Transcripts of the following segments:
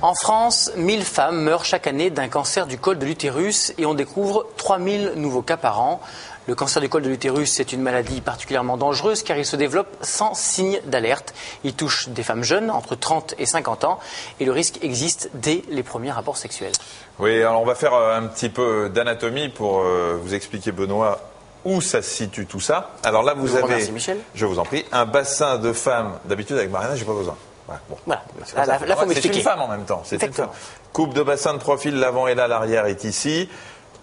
En France, 1000 femmes meurent chaque année d'un cancer du col de l'utérus et on découvre 3000 nouveaux cas par an. Le cancer du col de l'utérus, c'est une maladie particulièrement dangereuse car il se développe sans signe d'alerte. Il touche des femmes jeunes, entre 30 et 50 ans, et le risque existe dès les premiers rapports sexuels. Oui, alors on va faire un petit peu d'anatomie pour vous expliquer, Benoît, où ça se situe tout ça. Alors là, vous avez, remercie, Michel. Je vous en prie, un bassin de femmes. D'habitude, avec Mariana, j'ai pas besoin. Voilà, bon. Voilà. Là, faut m'expliquer. C'est une femme en même temps. C'est une femme. Coupe de bassin de profil, l'avant et là, l'arrière est ici.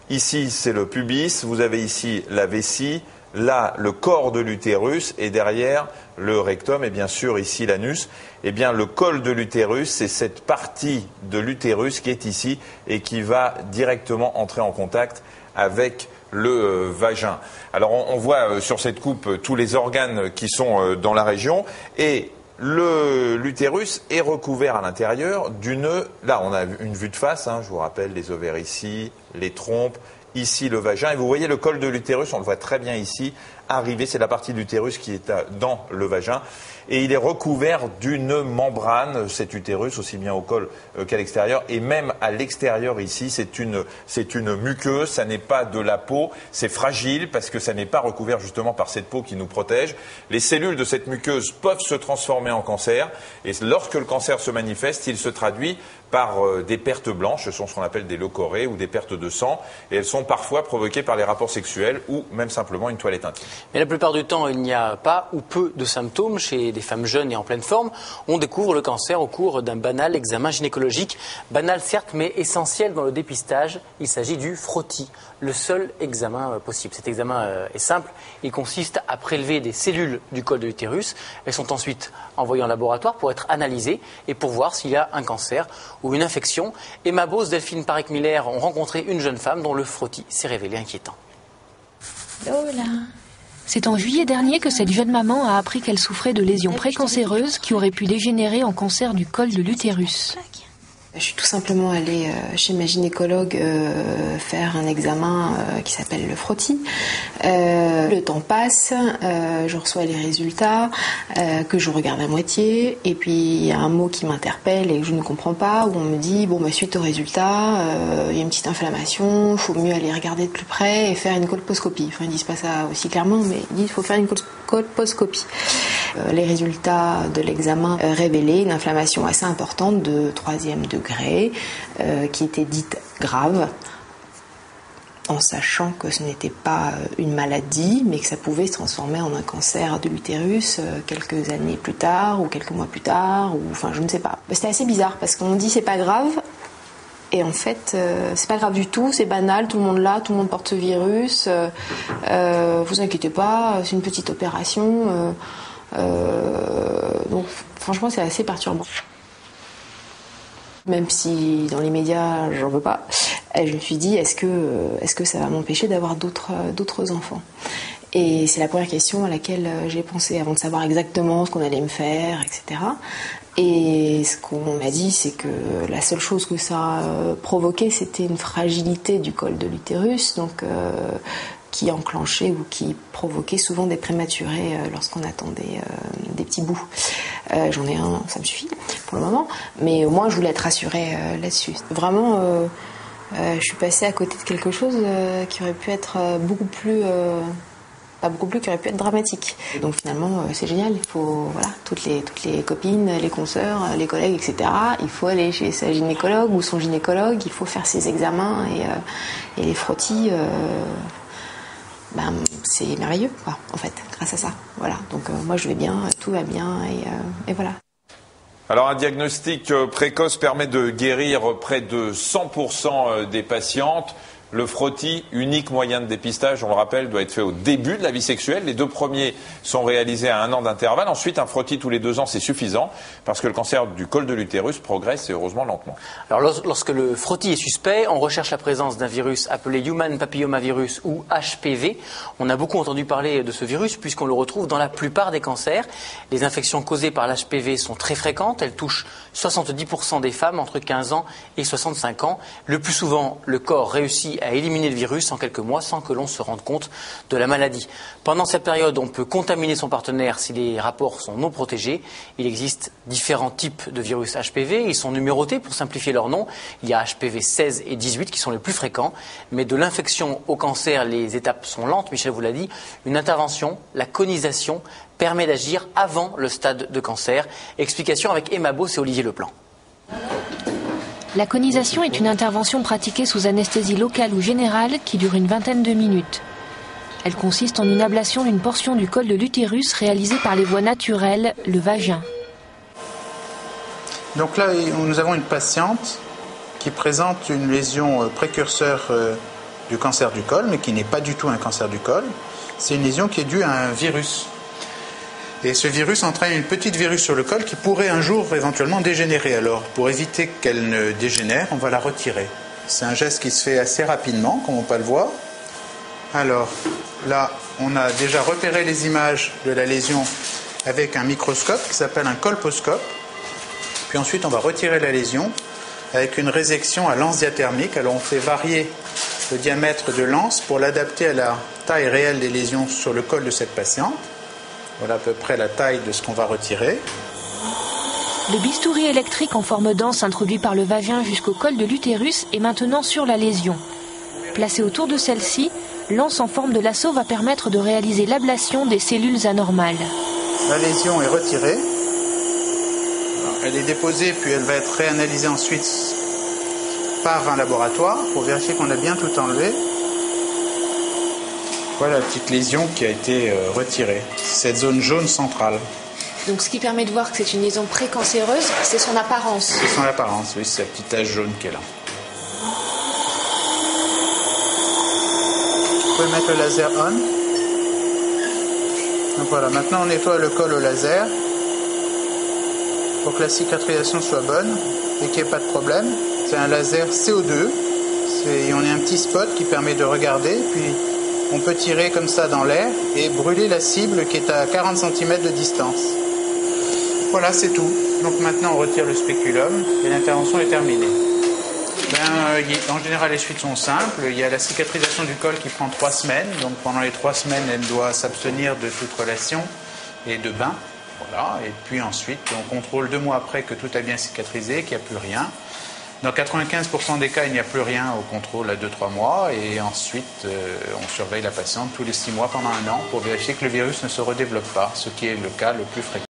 Ici, c'est le pubis. Vous avez ici la vessie. Là, le corps de l'utérus. Et derrière, le rectum. Et bien sûr, ici, l'anus. Eh bien, le col de l'utérus, c'est cette partie de l'utérus qui est ici et qui va directement entrer en contact avec le vagin. Alors, on voit sur cette coupe tous les organes qui sont dans la région. Et l'utérus est recouvert à l'intérieur d'une... Là, on a une vue de face, hein, je vous rappelle, les ovaires ici, les trompes, ici le vagin. Et vous voyez le col de l'utérus, on le voit très bien ici, arriver, c'est la partie de l'utérus qui est dans le vagin. Et il est recouvert d'une membrane, cet utérus, aussi bien au col qu'à l'extérieur. Et même à l'extérieur ici, c'est une muqueuse, ça n'est pas de la peau, c'est fragile parce que ça n'est pas recouvert justement par cette peau qui nous protège. Les cellules de cette muqueuse peuvent se transformer en cancer. Et lorsque le cancer se manifeste, il se traduit par des pertes blanches, ce sont ce qu'on appelle des leucorrhées ou des pertes de sang. Et elles sont parfois provoquées par les rapports sexuels ou même simplement une toilette intime. Mais la plupart du temps, il n'y a pas ou peu de symptômes chez des femmes jeunes et en pleine forme. On découvre le cancer au cours d'un banal examen gynécologique. Banal certes, mais essentiel dans le dépistage. Il s'agit du frottis, le seul examen possible. Cet examen est simple. Il consiste à prélever des cellules du col de l'utérus. Elles sont ensuite envoyées en laboratoire pour être analysées et pour voir s'il y a un cancer ou une infection. Emma Bose, Delphine Parek-Miller ont rencontré une jeune femme dont le frottis s'est révélé inquiétant. Lola. C'est en juillet dernier que cette jeune maman a appris qu'elle souffrait de lésions précancéreuses qui auraient pu dégénérer en cancer du col de l'utérus. Je suis tout simplement allée chez ma gynécologue faire un examen qui s'appelle le frottis. Le temps passe, je reçois les résultats que je regarde à moitié et puis il y a un mot qui m'interpelle et que je ne comprends pas où on me dit bon bah suite aux résultats il y a une petite inflammation, il faut mieux aller regarder de plus près et faire une colposcopie. Enfin ils disent pas ça aussi clairement mais ils disent qu'il faut faire une colposcopie. Les résultats de l'examen révélaient une inflammation assez importante de 3e degré qui était dite grave, en sachant que ce n'était pas une maladie, mais que ça pouvait se transformer en un cancer de l'utérus quelques années plus tard, ou quelques mois plus tard, ou enfin je ne sais pas. C'était assez bizarre, parce qu'on dit c'est pas grave, et en fait c'est pas grave du tout, c'est banal, tout le monde l'a, tout le monde porte ce virus, vous inquiétez pas, c'est une petite opération, donc franchement c'est assez perturbant. Même si dans les médias j'en veux pas, je me suis dit est-ce que ça va m'empêcher d'avoir d'autres enfants. Et c'est la première question à laquelle j'ai pensé avant de savoir exactement ce qu'on allait me faire, etc. Et ce qu'on m'a dit, c'est que la seule chose que ça a provoqué, c'était une fragilité du col de l'utérus, donc qui enclenchait ou qui provoquait souvent des prématurés lorsqu'on attendait des petits bouts. J'en ai un, ça me suffit pour le moment, mais au moins je voulais être rassurée là-dessus. Vraiment, je suis passée à côté de quelque chose qui aurait pu être qui aurait pu être dramatique. Donc finalement, c'est génial. Il faut, voilà, toutes les copines, les consoeurs, les collègues, etc. Il faut aller chez sa gynécologue ou son gynécologue. Il faut faire ses examens et les frottis. C'est merveilleux, quoi, en fait, grâce à ça. Voilà. Donc moi, je vais bien, tout va bien, et voilà. Alors un diagnostic précoce permet de guérir près de 100% des patientes. Le frottis, unique moyen de dépistage, on le rappelle, doit être fait au début de la vie sexuelle. Les 2 premiers sont réalisés à 1 an d'intervalle. Ensuite, un frottis tous les 2 ans, c'est suffisant parce que le cancer du col de l'utérus progresse et heureusement lentement. Alors, lorsque le frottis est suspect, on recherche la présence d'un virus appelé Human Papillomavirus ou HPV. On a beaucoup entendu parler de ce virus puisqu'on le retrouve dans la plupart des cancers. Les infections causées par l'HPV sont très fréquentes. Elles touchent 70% des femmes entre 15 ans et 65 ans. Le plus souvent, le corps réussit réussi à éliminer le virus en quelques mois sans que l'on se rende compte de la maladie. Pendant cette période, on peut contaminer son partenaire si les rapports sont non protégés. Il existe différents types de virus HPV. Ils sont numérotés pour simplifier leur nom. Il y a HPV 16 et 18 qui sont les plus fréquents. Mais de l'infection au cancer, les étapes sont lentes. Michel vous l'a dit. Une intervention, la conisation, permet d'agir avant le stade de cancer. Explication avec Emma Beauce et Olivier Leplan. La conisation est une intervention pratiquée sous anesthésie locale ou générale qui dure une vingtaine de minutes. Elle consiste en une ablation d'une portion du col de l'utérus réalisée par les voies naturelles, le vagin. Donc là, nous avons une patiente qui présente une lésion précurseur du cancer du col, mais qui n'est pas du tout un cancer du col. C'est une lésion qui est due à un virus. Et ce virus entraîne une petite virus sur le col qui pourrait un jour éventuellement dégénérer. Alors, pour éviter qu'elle ne dégénère, on va la retirer. C'est un geste qui se fait assez rapidement, comme on peut le voir. Alors, là, on a déjà repéré les images de la lésion avec un microscope qui s'appelle un colposcope. Puis ensuite, on va retirer la lésion avec une résection à lance diathermique. Alors, on fait varier le diamètre de l'anse pour l'adapter à la taille réelle des lésions sur le col de cette patiente. Voilà à peu près la taille de ce qu'on va retirer. Le bistouri électrique en forme d'anse introduit par le vagin jusqu'au col de l'utérus est maintenant sur la lésion. Placé autour de celle-ci, l'anse en forme de lasso va permettre de réaliser l'ablation des cellules anormales. La lésion est retirée. Elle est déposée puis elle va être réanalysée ensuite par un laboratoire pour vérifier qu'on a bien tout enlevé. Voilà la petite lésion qui a été retirée, cette zone jaune centrale. Donc ce qui permet de voir que c'est une lésion précancéreuse, c'est son apparence. C'est son apparence, oui, c'est la petite tache jaune qui est là. Vous pouvez mettre le laser on. Donc voilà, maintenant on nettoie le col au laser pour que la cicatrisation soit bonne et qu'il n'y ait pas de problème. C'est un laser CO2. On a un petit spot qui permet de regarder, puis on peut tirer comme ça dans l'air et brûler la cible qui est à 40 cm de distance. Voilà, c'est tout. Donc maintenant, on retire le spéculum et l'intervention est terminée. En général, les suites sont simples. Il y a la cicatrisation du col qui prend 3 semaines. Donc pendant les 3 semaines, elle doit s'abstenir de toute relation et de bain. Voilà. Et puis ensuite, on contrôle 2 mois après que tout a bien cicatrisé, qu'il n'y a plus rien. Dans 95% des cas, il n'y a plus rien au contrôle à 2-3 mois et ensuite on surveille la patiente tous les 6 mois pendant 1 an pour vérifier que le virus ne se redéveloppe pas, ce qui est le cas le plus fréquent.